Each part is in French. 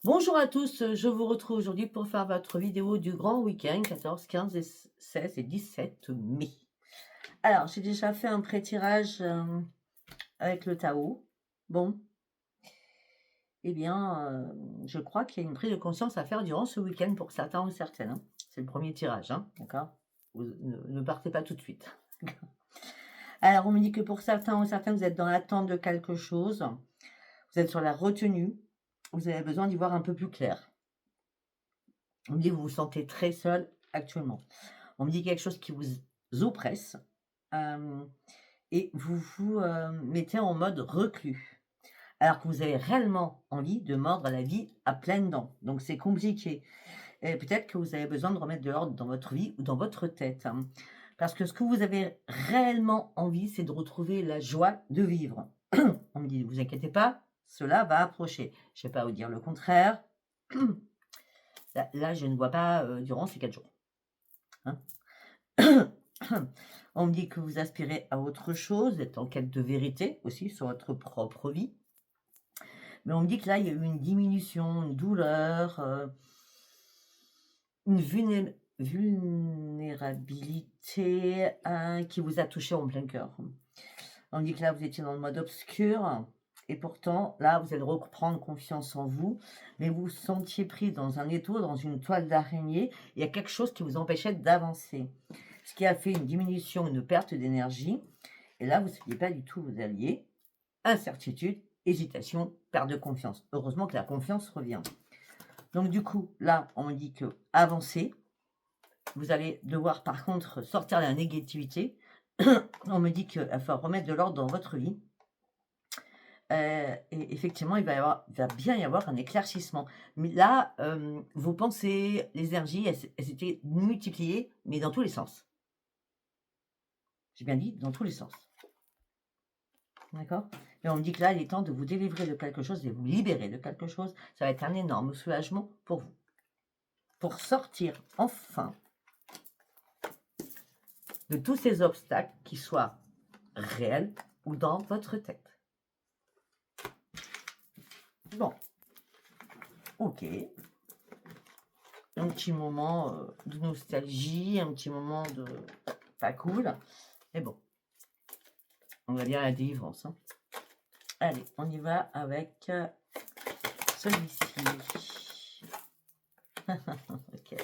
Bonjour à tous, je vous retrouve aujourd'hui pour faire votre vidéo du grand week-end 14, 15 et 16 et 17 mai. Alors, j'ai déjà fait un pré-tirage avec le Tao. Bon, eh bien, je crois qu'il y a une prise de conscience à faire durant ce week-end pour certains ou certaines, hein. C'est le premier tirage, hein, d'accord? Vous ne partez pas tout de suite. Alors, on me dit que pour certains ou certaines, vous êtes dans l'attente de quelque chose. Vous êtes sur la retenue. Vous avez besoin d'y voir un peu plus clair. On me dit que vous vous sentez très seul actuellement. On me dit quelque chose qui vous oppresse et vous vous mettez en mode reclus. Alors que vous avez réellement envie de mordre la vie à pleines dents. Donc c'est compliqué. Et peut-être que vous avez besoin de remettre de l'ordre dans votre vie ou dans votre tête, hein. Parce que ce que vous avez réellement envie, c'est de retrouver la joie de vivre. On me dit, ne vous inquiétez pas, cela va approcher. Je ne vais pas vous dire le contraire. Là, je ne vois pas durant ces 4 jours, hein. On me dit que vous aspirez à autre chose, vous êtes en quête de vérité aussi sur votre propre vie. Mais on me dit que là, il y a eu une diminution, une douleur, une vulnérabilité qui vous a touché en plein cœur. On me dit que là, vous étiez dans le mode obscur. Et pourtant, là, vous allez reprendre confiance en vous. Mais vous vous sentiez pris dans un étau, dans une toile d'araignée. Il y a quelque chose qui vous empêchait d'avancer. Ce qui a fait une diminution, une perte d'énergie. Et là, vous ne saviez pas du tout où vous alliez. Incertitude, hésitation, perte de confiance. Heureusement que la confiance revient. Donc du coup, là, on me dit que avancer. Vous allez devoir par contre sortir de la négativité. On me dit qu'il va falloir remettre de l'ordre dans votre vie. Et effectivement, il va bien y avoir un éclaircissement. Mais là, vos pensées, les énergies, elles étaient multipliées, mais dans tous les sens. J'ai bien dit, dans tous les sens. D'accord? Et on me dit que là, il est temps de vous délivrer de quelque chose, de vous libérer de quelque chose. Ça va être un énorme soulagement pour vous. Pour sortir, enfin, de tous ces obstacles qui soient réels ou dans votre tête. Bon. Ok. Un petit moment de nostalgie, un petit moment de pas cool. Mais bon, on va dire la délivrance, hein. Allez, on y va avec celui-ci. Ok.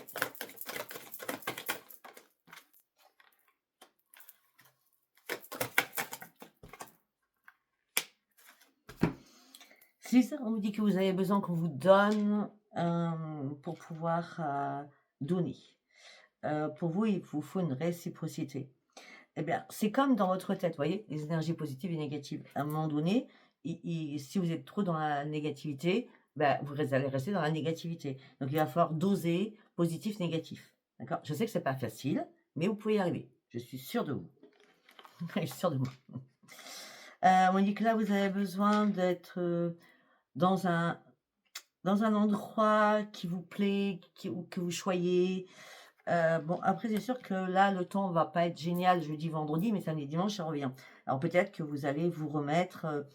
C'est ça, on me dit que vous avez besoin qu'on vous donne pour pouvoir donner. Pour vous, il vous faut une réciprocité. Eh bien, c'est comme dans votre tête, vous voyez, les énergies positives et négatives. À un moment donné, si vous êtes trop dans la négativité, ben, vous allez rester dans la négativité. Donc, il va falloir doser positif, négatif. D'accord? Je sais que c'est pas facile, mais vous pouvez y arriver. Je suis sûre de vous. Je suis sûre de moi. On dit que là, vous avez besoin d'être dans un endroit qui vous plaît, que vous choyez. Bon, après, c'est sûr que là, le temps va pas être génial jeudi, vendredi, mais samedi, dimanche, ça revient. Alors peut-être que vous allez vous remettre,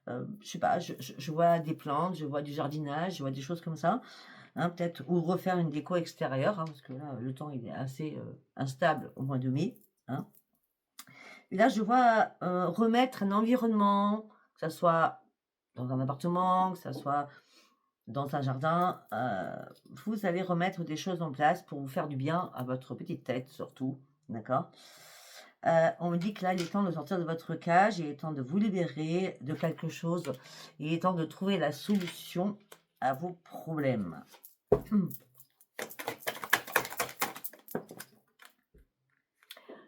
je sais pas, je vois des plantes, je vois du jardinage, je vois des choses comme ça, hein, peut-être, ou refaire une déco extérieure, hein, parce que là, le temps, il est assez instable au mois de mai, hein. Et là, je vois remettre un environnement, que ça soit dans un appartement, que ça soit dans un jardin, vous allez remettre des choses en place pour vous faire du bien à votre petite tête surtout, d'accord? On me dit que là, il est temps de sortir de votre cage, il est temps de vous libérer de quelque chose, il est temps de trouver la solution à vos problèmes.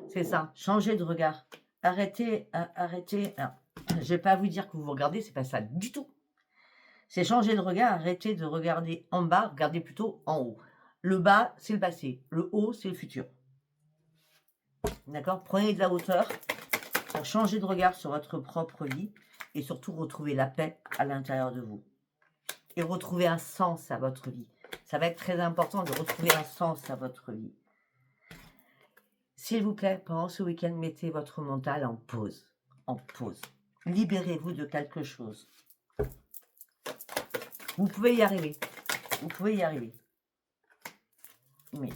C'est ça, changer de regard. Arrêtez. Alors, je vais pas vous dire que vous vous regardez, c'est pas ça du tout. C'est changer de regard, arrêtez de regarder en bas, regardez plutôt en haut. Le bas, c'est le passé. Le haut, c'est le futur. D'accord? Prenez de la hauteur pour changer de regard sur votre propre vie et surtout retrouver la paix à l'intérieur de vous. Et retrouver un sens à votre vie. Ça va être très important de retrouver un sens à votre vie. S'il vous plaît, pendant ce week-end, mettez votre mental en pause. En pause. Libérez-vous de quelque chose. Vous pouvez y arriver. vous pouvez y arriver. Mais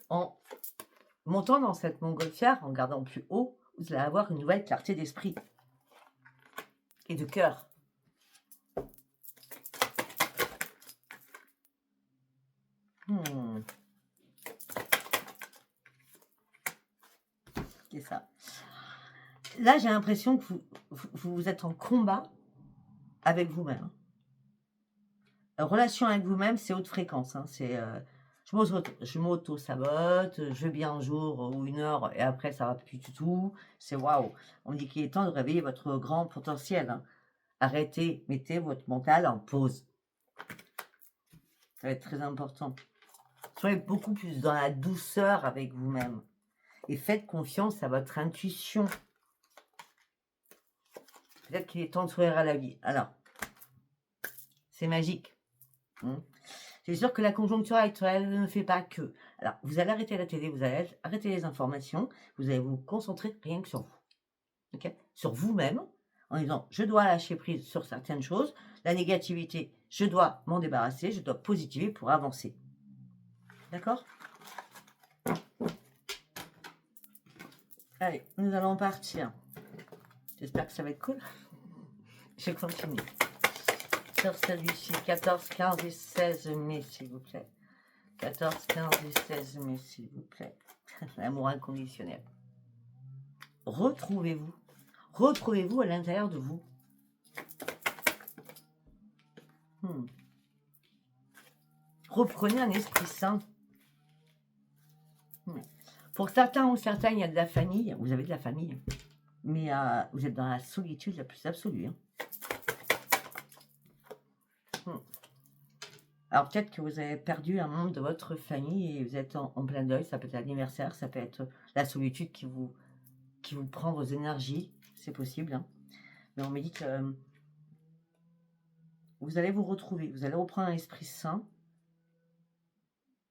en montant dans cette montgolfière, en gardant plus haut, vous allez avoir une nouvelle clarté d'esprit et de cœur. C'est ça. Là, j'ai l'impression que vous êtes en combat avec vous-même. Relation avec vous-même, c'est haute fréquence. Hein. C'est, je m'auto-sabote, je vais bien un jour ou une heure et après ça va plus du tout. C'est waouh. On dit qu'il est temps de réveiller votre grand potentiel. Hein. Arrêtez, mettez votre mental en pause. Ça va être très important. Soyez beaucoup plus dans la douceur avec vous-même. Et faites confiance à votre intuition. Peut-être qu'il est temps de sourire à la vie. Alors, c'est magique. C'est sûr que la conjoncture actuelle ne fait pas que. Alors, vous allez arrêter la télé, vous allez arrêter les informations, vous allez vous concentrer rien que sur vous. Okay, sur vous-même, en disant, je dois lâcher prise sur certaines choses, la négativité, je dois m'en débarrasser, je dois positiver pour avancer. D'accord? Allez, nous allons partir. J'espère que ça va être cool. Je continue. Sur celui-ci, 14, 15 et 16 mai, s'il vous plaît. 14, 15 et 16 mai, s'il vous plaît. L'amour inconditionnel. Retrouvez-vous. Retrouvez-vous à l'intérieur de vous. Reprenez un esprit sain. Pour certains ou certaines, il y a de la famille. Vous avez de la famille. Mais vous êtes dans la solitude la plus absolue. Hein. Alors peut-être que vous avez perdu un membre de votre famille et vous êtes en plein deuil. Ça peut être l'anniversaire, ça peut être la solitude qui vous prend vos énergies. C'est possible. Hein. Mais on me dit que vous allez vous retrouver. Vous allez reprendre un esprit sain.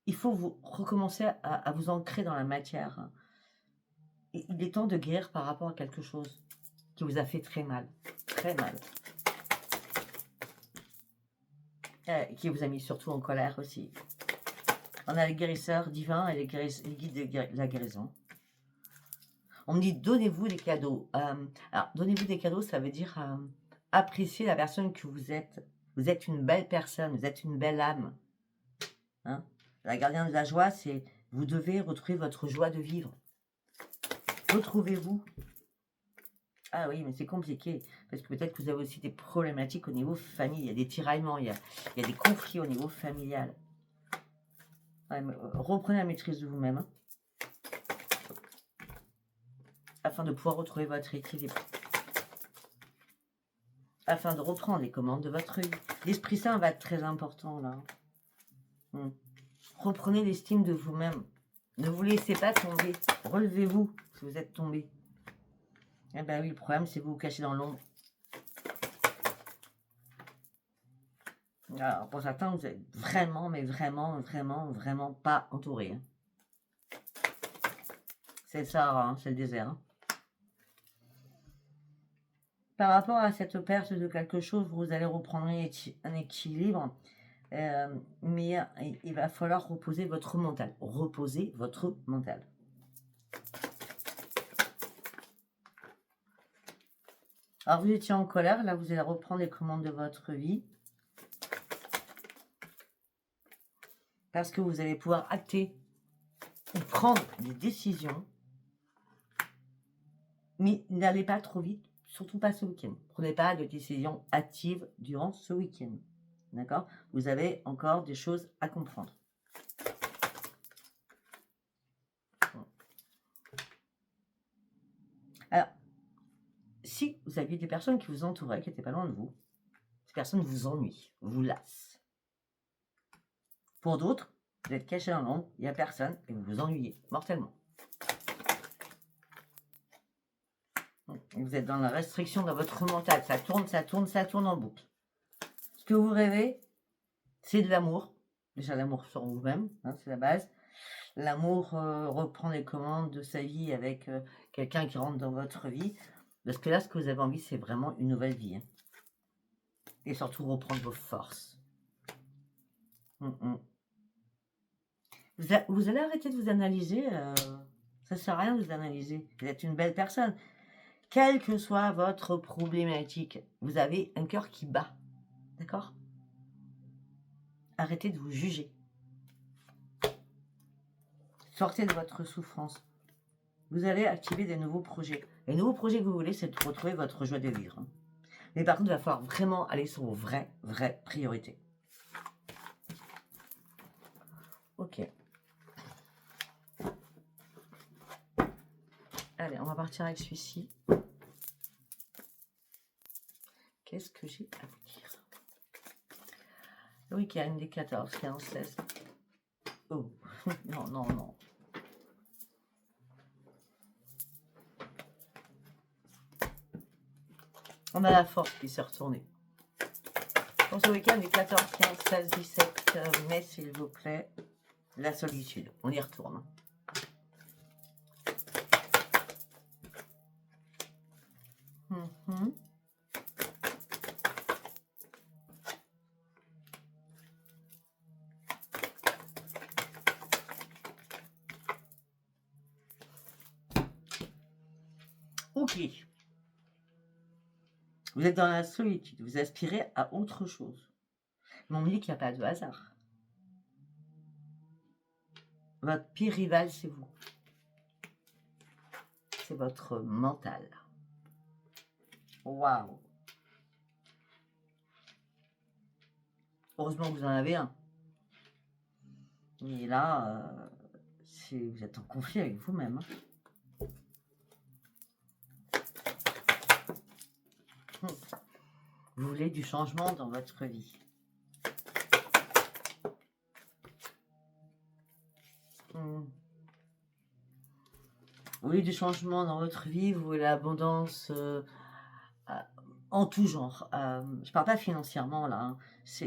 Il faut vous recommencer à vous ancrer dans la matière. Hein. Et il est temps de guérir par rapport à quelque chose qui vous a fait très mal. Très mal. Qui vous a mis surtout en colère aussi. On a les guérisseurs divins et les guides de la guérison. On me dit, donnez-vous des cadeaux. Alors, donnez-vous des cadeaux, ça veut dire apprécier la personne que vous êtes. Vous êtes une belle personne, vous êtes une belle âme. Hein? La gardienne de la joie, c'est vous devez retrouver votre joie de vivre. Retrouvez-vous. Ah oui, mais c'est compliqué, parce que peut-être que vous avez aussi des problématiques au niveau famille, il y a des tiraillements, il y a des conflits au niveau familial. Ouais, reprenez la maîtrise de vous-même, hein, afin de pouvoir retrouver votre équilibre, afin de reprendre les commandes de votre vie. L'Esprit Saint va être très important, là. Reprenez l'estime de vous-même. Ne vous laissez pas tomber. Relevez-vous si vous êtes tombé. Eh bien oui, le problème, c'est que vous vous cachez dans l'ombre. Alors, pour certains, vous êtes vraiment, mais vraiment, vraiment, vraiment pas entouré. Hein. C'est le Sahara, hein, c'est le désert. Hein. Par rapport à cette perte de quelque chose, vous allez reprendre un équilibre. Mais il va falloir reposer votre mental. Reposez votre mental. Alors, vous étiez en colère. Là, vous allez reprendre les commandes de votre vie. Parce que vous allez pouvoir acter ou prendre des décisions. Mais n'allez pas trop vite, surtout pas ce week-end. Prenez pas de décisions actives durant ce week-end. D'accord? Vous avez encore des choses à comprendre. Alors, si vous aviez des personnes qui vous entouraient, qui n'étaient pas loin de vous, ces personnes vous ennuient, vous lassent. Pour d'autres, vous êtes caché dans l'ombre, il n'y a personne et vous vous ennuyez mortellement. Vous êtes dans la restriction dans votre mental, ça tourne, ça tourne, ça tourne en boucle. Ce que vous rêvez, c'est de l'amour. Déjà l'amour sur vous-même, hein, c'est la base. L'amour reprend les commandes de sa vie avec quelqu'un qui rentre dans votre vie. Parce que là, ce que vous avez envie, c'est vraiment une nouvelle vie. Hein. Et surtout, reprendre vos forces. Mm. Vous allez arrêter de vous analyser. Ça sert à rien de vous analyser. Vous êtes une belle personne. Quelle que soit votre problématique, vous avez un cœur qui bat. D'accord? Arrêtez de vous juger. Sortez de votre souffrance. Vous allez activer des nouveaux projets. Les nouveaux projets que vous voulez, c'est de retrouver votre joie de vivre. Hein. Mais par contre, il va falloir vraiment aller sur vos vraies priorités. Ok. Allez, on va partir avec celui-ci. Qu'est-ce que j'ai à vous dire? Oui, qu'il y a une des 14, 15, 16. Oh, non, non, non. On a la force qui s'est retournée. Pour ce week-end, les 14, 15, 16, 17 mai, s'il vous plaît, la solitude. On y retourne. Ok. Vous êtes dans la solitude, vous aspirez à autre chose. Mais on me dit qu'il n'y a pas de hasard. Votre pire rival, c'est vous. C'est votre mental. Waouh. Heureusement que vous en avez un. Et là, vous êtes en conflit avec vous-même. Vous voulez du changement dans votre vie. Vous voulez du changement dans votre vie, vous voulez l'abondance en tout genre. Je parle pas financièrement là. Hein.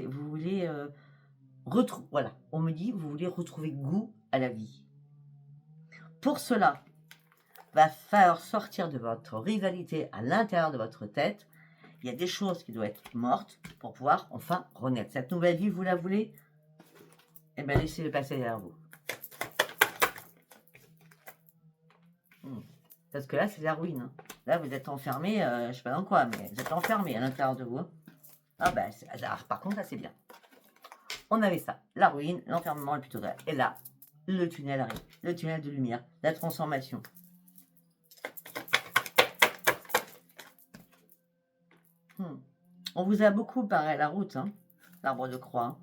Vous voulez retrouver. Voilà, on me dit vous voulez retrouver goût à la vie. Pour cela, va falloir sortir de votre rivalité à l'intérieur de votre tête. Il y a des choses qui doivent être mortes pour pouvoir enfin renaître. Cette nouvelle vie, vous la voulez? Eh bien, laissez-le passer derrière vous. Parce que là, c'est la ruine. Hein. Là, vous êtes enfermé, je sais pas dans quoi, mais vous êtes enfermé à l'intérieur de vous. Ah ben, par contre, là, c'est bien. On avait ça. La ruine, l'enfermement est plutôt grave. Et là, le tunnel arrive. Le tunnel de lumière, la transformation. On vous a beaucoup paré la route, hein, l'arbre de croix.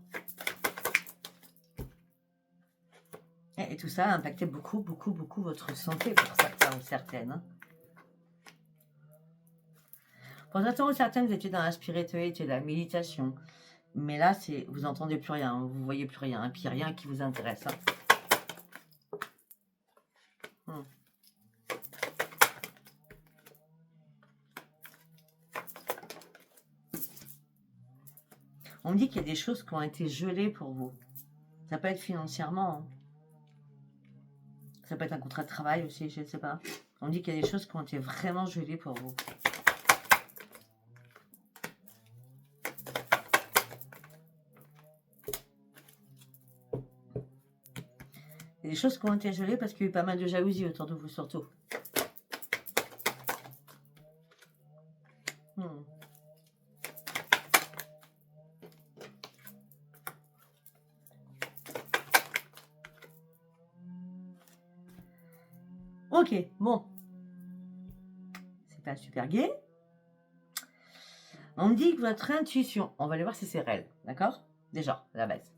Et tout ça a impacté beaucoup votre santé pour certains ou certaines. Hein. Pour certains ou certaines, vous étiez dans la spiritualité, la méditation. Mais là, vous n'entendez plus rien, vous voyez plus rien, puis rien qui vous intéresse. Hein. On me dit qu'il y a des choses qui ont été gelées pour vous. Ça peut être financièrement. Hein. Ça peut être un contrat de travail aussi, je ne sais pas. On me dit qu'il y a des choses qui ont été vraiment gelées pour vous. Il y a des choses qui ont été gelées parce qu'il y a eu pas mal de jalousie autour de vous, surtout. Ok, bon. C'est pas super gai. On me dit que votre intuition, on va aller voir si c'est réel, d'accord? Déjà, la base.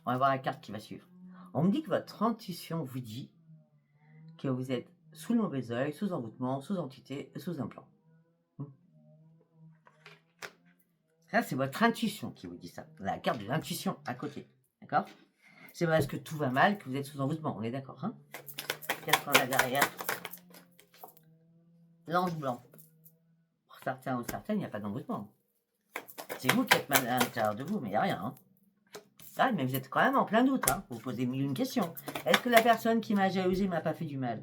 On va voir la carte qui va suivre. On me dit que votre intuition vous dit que vous êtes sous le mauvais œil, sous envoûtement, sous entité, sous implant. Ça, c'est votre intuition qui vous dit ça. La carte de l'intuition à côté, d'accord? C'est parce que tout va mal que vous êtes sous envoûtement, on est d'accord, hein? Qu'est-ce qu'on a derrière? L'ange blanc. Pour certains ou certaines, il n'y a pas d'envoûtement. C'est vous qui êtes mal à l'intérieur de vous, mais il n'y a rien. Hein. Ah, mais vous êtes quand même en plein doute. Hein. Vous posez mille une questions. Est-ce que la personne qui m'a jalousé m'a pas fait du mal?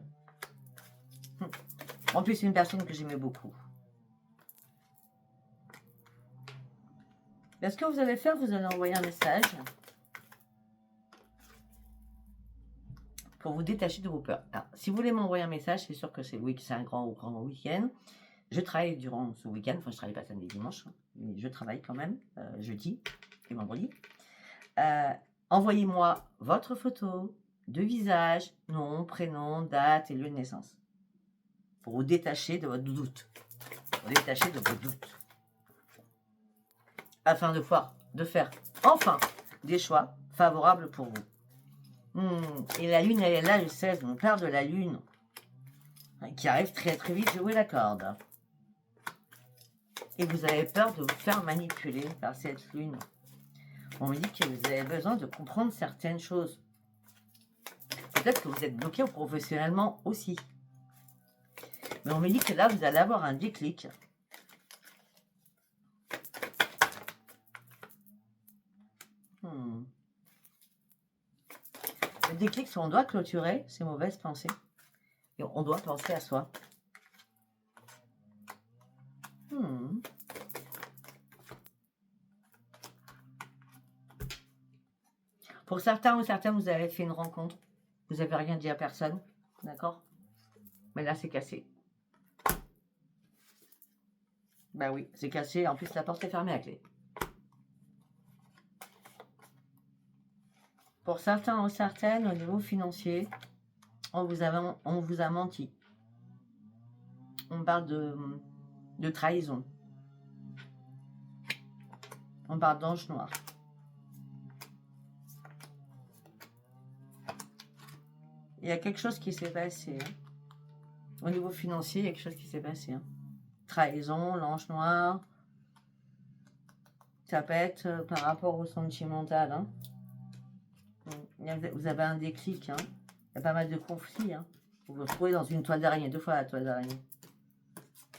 En plus, c'est une personne que j'aimais beaucoup. Ce que vous allez faire, vous allez envoyer un message pour vous détacher de vos peurs. Alors, si vous voulez m'envoyer un message, c'est sûr que c'est un grand week-end. Je travaille durant ce week-end, enfin je travaille pas samedi et dimanche, hein, mais je travaille quand même jeudi et vendredi. Envoyez-moi votre photo de visage, nom, prénom, date et lieu de naissance. Pour vous détacher de votre doute. Pour vous détacher de vos doutes. Afin de faire enfin des choix favorables pour vous. Et la lune, elle est là le 16, on parle de la lune qui arrive très très vite, je vous l'accorde. Et vous avez peur de vous faire manipuler par cette lune. On me dit que vous avez besoin de comprendre certaines choses. Peut-être que vous êtes bloqué professionnellement aussi. Mais on me dit que là, vous allez avoir un déclic. Le déclic, c'est on doit clôturer ces mauvaises pensées. Et on doit penser à soi. Pour certains ou certaines, vous avez fait une rencontre. Vous n'avez rien dit à personne. D'accord? Mais là, c'est cassé. Bah oui, c'est cassé. En plus, la porte est fermée à clé. Pour certains ou certaines, au niveau financier, on vous a menti. On parle de trahison. On parle d'ange noir. Il y a quelque chose qui s'est passé. Hein. Au niveau financier, il y a quelque chose qui s'est passé. Hein. Trahison, l'ange noir. Ça peut être par rapport au sentimental. Hein. Vous avez un déclic. Hein. Il y a pas mal de conflits. Hein. Vous vous retrouvez dans une toile d'araignée. 2 fois la toile d'araignée.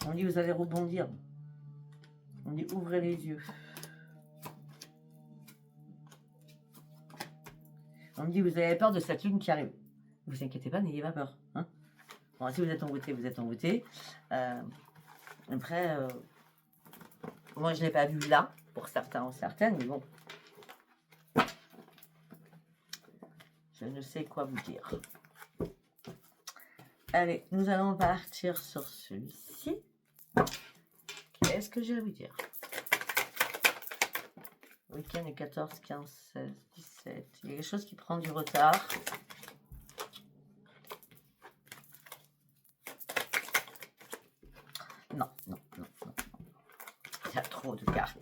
On dit vous allez rebondir. On dit ouvrez les yeux. On me dit vous avez peur de cette lune qui arrive. Ne vous inquiétez pas, n'ayez pas peur. Hein. Bon, si vous êtes envoûté, vous êtes envoûté. Après, moi je ne l'ai pas vu là, pour certains ou certaines, mais bon. Je ne sais quoi vous dire. Allez, nous allons partir sur celui-ci. Qu'est-ce que j'ai à vous dire? Week-end est 14, 15, 16, 17. Il y a quelque chose qui prend du retard. Non. Il y a trop de cartes.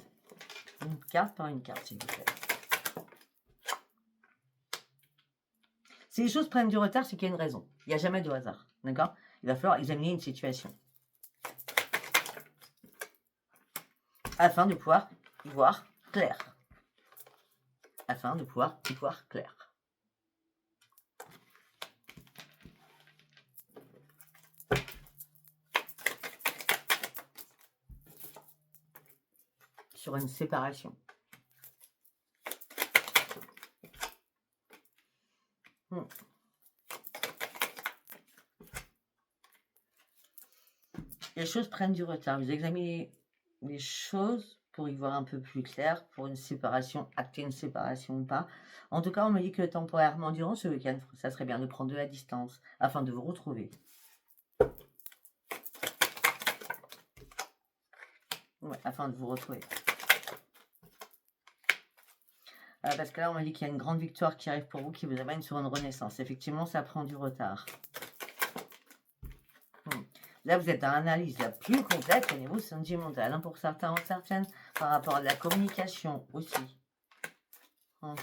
Une carte par une carte, s'il vous plaît. Si les choses prennent du retard, c'est qu'il y a une raison. Il n'y a jamais de hasard. D'accord? Il va falloir examiner une situation. Afin de pouvoir y voir clair. Afin de pouvoir y voir clair. Sur une séparation. Les choses prennent du retard. Vous examinez les choses pour y voir un peu plus clair, pour une séparation, acter une séparation ou pas. En tout cas, on me dit que temporairement, durant ce week-end, ça serait bien de prendre de la distance afin de vous retrouver. Ouais, afin de vous retrouver. Parce que là, on m'a dit qu'il y a une grande victoire qui arrive pour vous, qui vous amène sur une renaissance. Effectivement, ça prend du retard. Là, vous êtes dans l'analyse la plus complète au niveau sentimental. Hein, pour certains ou certaines, par rapport à la communication aussi. On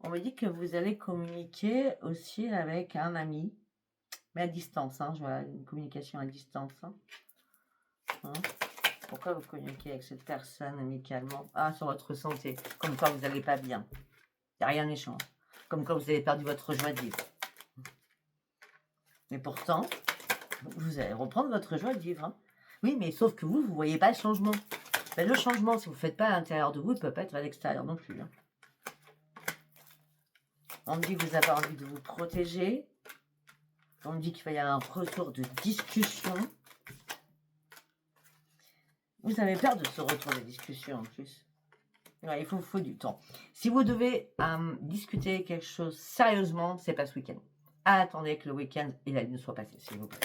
me dit que vous allez communiquer aussi avec un ami, mais à distance. Hein, je vois une communication à distance. Hein. Pourquoi vous communiquez avec cette personne amicalement? Ah, sur votre santé. Comme quoi vous n'allez pas bien. Il n'y a rien d'échange. Comme quoi vous avez perdu votre joie de vivre. Mais pourtant, vous allez reprendre votre joie de vivre. Hein. Oui, mais sauf que vous ne voyez pas le changement. Ben, le changement, si vous ne faites pas à l'intérieur de vous, il ne peut pas être à l'extérieur non plus. Hein. On me dit que vous avez envie de vous protéger. On me dit qu'il va y avoir un retour de discussion. Vous avez peur de ce retour de discussion en plus. Ouais, faut du temps. Si vous devez discuter quelque chose sérieusement, c'est pas ce week-end. Attendez que le week-end et la lune soit passée, s'il vous plaît.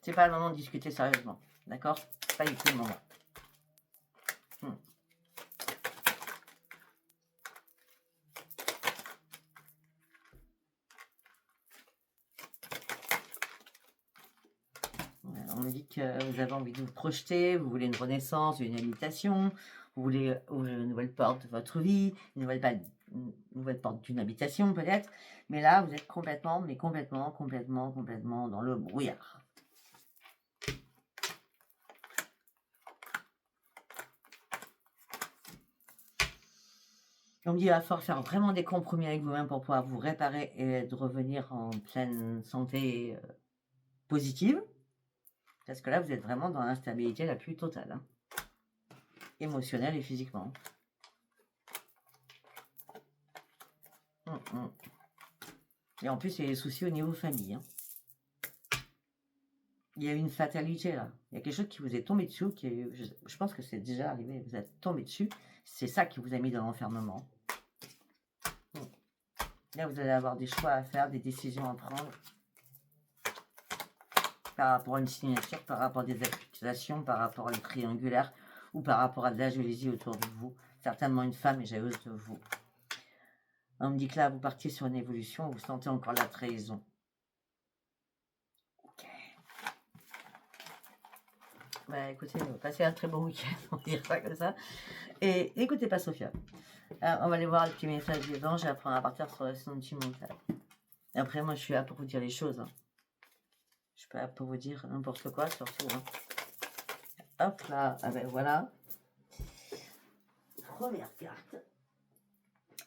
C'est pas le moment de discuter sérieusement. D'accord? Pas du tout le moment. On me dit que vous avez envie de vous projeter, vous voulez une renaissance, une habitation, vous voulez ouvrir une nouvelle porte de votre vie, une nouvelle porte d'une habitation peut-être. Mais là, vous êtes complètement dans le brouillard. On me dit qu'il va falloir faire vraiment des compromis avec vous-même pour pouvoir vous réparer et de revenir en pleine santé positive. Parce que là, vous êtes vraiment dans l'instabilité la plus totale, hein, émotionnelle et physiquement. Et en plus, il y a des soucis au niveau famille. Hein. Il y a une fatalité là. Il y a quelque chose qui vous est tombé dessus. Je pense que c'est déjà arrivé. Vous êtes tombé dessus. C'est ça qui vous a mis dans l'enfermement. Là, vous allez avoir des choix à faire, des décisions à prendre. Par rapport à une signature, par rapport à des accusations, par rapport à une triangulaire ou par rapport à de la jalousie autour de vous. Certainement une femme est jalouse de vous. On me dit que là, vous partiez sur une évolution, vous sentez encore la trahison. Ok. Bah écoutez, passez un très bon week-end, on va dire ça comme ça. Et n'écoutez pas Sophia. Alors, on va aller voir le petit message des anges et après on va partir sur le sentimental. Et après, moi, je suis là pour vous dire les choses. Hein. Je suis pas là pour vous dire n'importe quoi, surtout. Hein. Hop là, ah ben voilà. Première carte.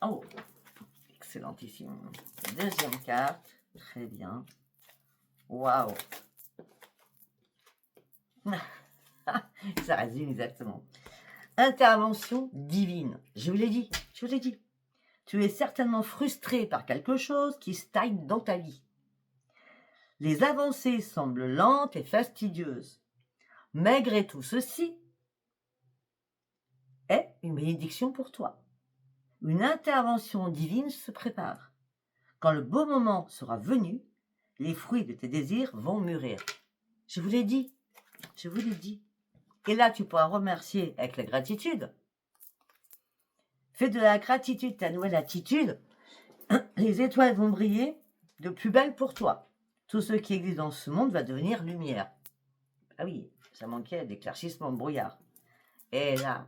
Oh, excellentissime. Deuxième carte. Très bien. Waouh. Ça résume exactement. Intervention divine. Je vous l'ai dit. Tu es certainement frustré par quelque chose qui stagne dans ta vie. Les avancées semblent lentes et fastidieuses. Malgré tout ceci est une bénédiction pour toi. Une intervention divine se prépare. Quand le beau moment sera venu, les fruits de tes désirs vont mûrir. Je vous l'ai dit. Et là, tu pourras remercier avec la gratitude. Fais de la gratitude ta nouvelle attitude. Les étoiles vont briller de plus belle pour toi. Tout ce qui existe dans ce monde va devenir lumière. Ah oui, ça manquait d'éclaircissement de brouillard. Et là,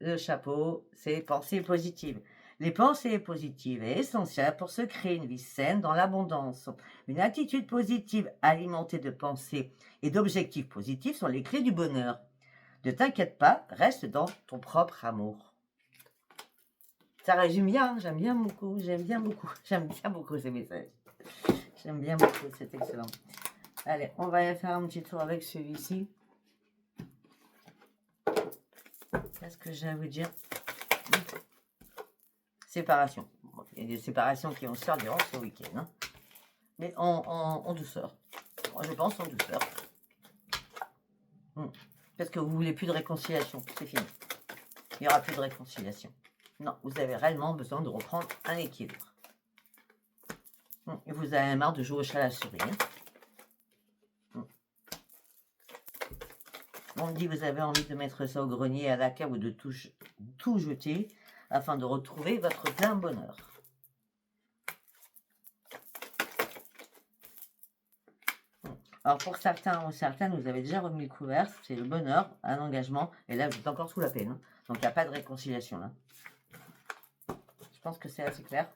le chapeau, c'est pensées positives. Les pensées positives est essentielle pour se créer une vie saine dans l'abondance. Une attitude positive alimentée de pensées et d'objectifs positifs sont les clés du bonheur. Ne t'inquiète pas, reste dans ton propre amour. Ça résume bien, j'aime bien beaucoup ces messages. J'aime bien beaucoup, c'est excellent. Allez, on va aller faire un petit tour avec celui-ci. Qu'est-ce que j'ai à vous dire? Séparation. Il y a des séparations qui vont se faire durant ce week-end. Hein. Mais en douceur. Moi, je pense en douceur. Parce que vous voulez plus de réconciliation. C'est fini. Il n'y aura plus de réconciliation. Non, vous avez réellement besoin de reprendre un équilibre. Et vous avez marre de jouer au chat à la souris. Hein. On me dit que vous avez envie de mettre ça au grenier, à la cave ou de tout jeter afin de retrouver votre plein bonheur. Alors pour certains ou certaines, vous avez déjà remis le couvert, c'est le bonheur, un engagement, et là vous êtes encore sous la peine. Hein. Donc il n'y a pas de réconciliation là. Je pense que c'est assez clair.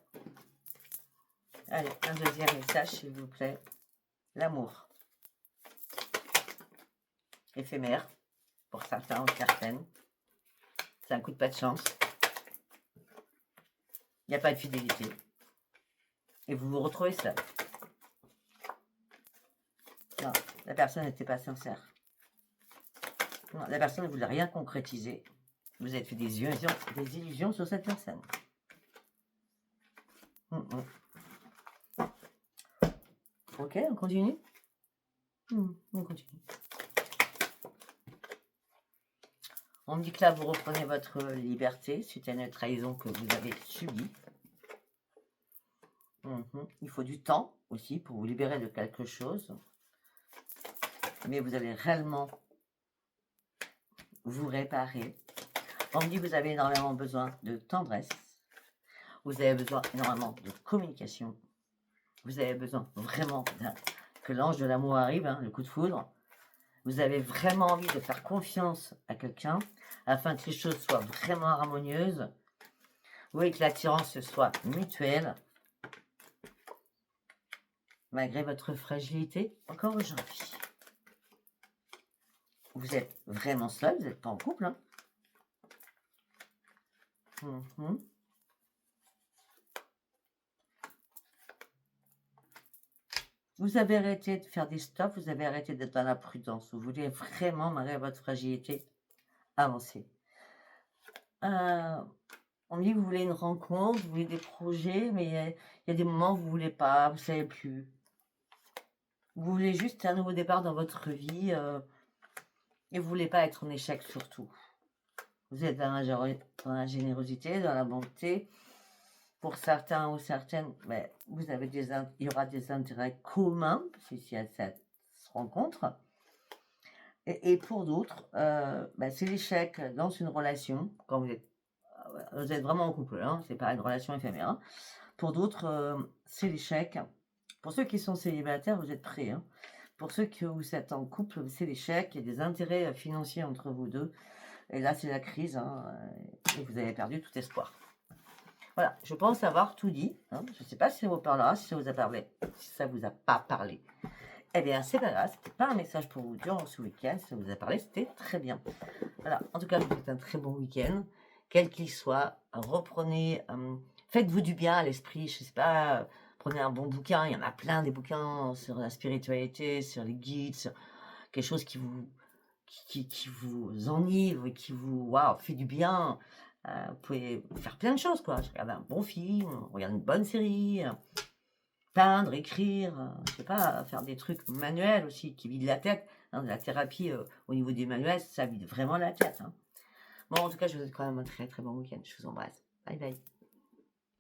Allez, un deuxième message s'il vous plaît. L'amour. Éphémère, pour certains ou certaines. C'est un coup de pas de chance. Il n'y a pas de fidélité. Et vous vous retrouvez seul. Non, la personne n'était pas sincère. Non, la personne ne voulait rien concrétiser. Vous avez fait des illusions sur cette personne. Ok, on continue. On continue. On me dit que là, vous reprenez votre liberté suite à une trahison que vous avez subie. Il faut du temps aussi pour vous libérer de quelque chose. Mais vous allez réellement vous réparer. On me dit que vous avez énormément besoin de tendresse. Vous avez besoin énormément de communication. Vous avez besoin vraiment que l'ange de l'amour arrive, hein, le coup de foudre. Vous avez vraiment envie de faire confiance à quelqu'un afin que les choses soient vraiment harmonieuses. Vous voyez que l'attirance soit mutuelle. Malgré votre fragilité, encore aujourd'hui. Vous êtes vraiment seul, vous n'êtes pas en couple. Hein. Vous avez arrêté de faire des stops, vous avez arrêté d'être dans la prudence. Vous voulez vraiment, malgré votre fragilité, avancer. On me dit que vous voulez une rencontre, vous voulez des projets, mais il y a des moments où vous ne voulez pas, vous ne savez plus. Vous voulez juste un nouveau départ dans votre vie et vous ne voulez pas être en échec surtout. Vous êtes dans la générosité, dans la bonté. Pour certains ou certaines, mais vous avez il y aura des intérêts communs si cette rencontre. Et pour d'autres, c'est l'échec dans une relation, quand vous êtes vraiment en couple, hein, c'est pas une relation éphémère. Hein. Pour d'autres, c'est l'échec. Pour ceux qui sont célibataires, vous êtes prêts. Hein. Pour ceux qui vous êtes en couple, c'est l'échec. Il y a des intérêts financiers entre vous deux. Et là, c'est la crise. Hein, et vous avez perdu tout espoir. Voilà, je pense avoir tout dit. Hein. Je ne sais pas si ça vous parlera, si ça vous a parlé, si ça vous a pas parlé. Eh bien, c'est pas grave, c'était pas un message pour vous durant ce week-end. Si ça vous a parlé, c'était très bien. Voilà, en tout cas, je vous souhaite un très bon week-end, quel qu'il soit. Reprenez, faites-vous du bien à l'esprit. Je sais pas, prenez un bon bouquin. Il y en a plein des bouquins sur la spiritualité, sur les guides, sur quelque chose qui vous enivre, qui vous fait du bien. Vous pouvez faire plein de choses, quoi. Regarder un bon film, regarder une bonne série, peindre, écrire, je sais pas, faire des trucs manuels aussi qui vident la tête. Hein, la thérapie au niveau des manuels, ça vide vraiment la tête. Hein. Bon, en tout cas, je vous souhaite quand même un très très bon week-end. Je vous embrasse. Bye bye.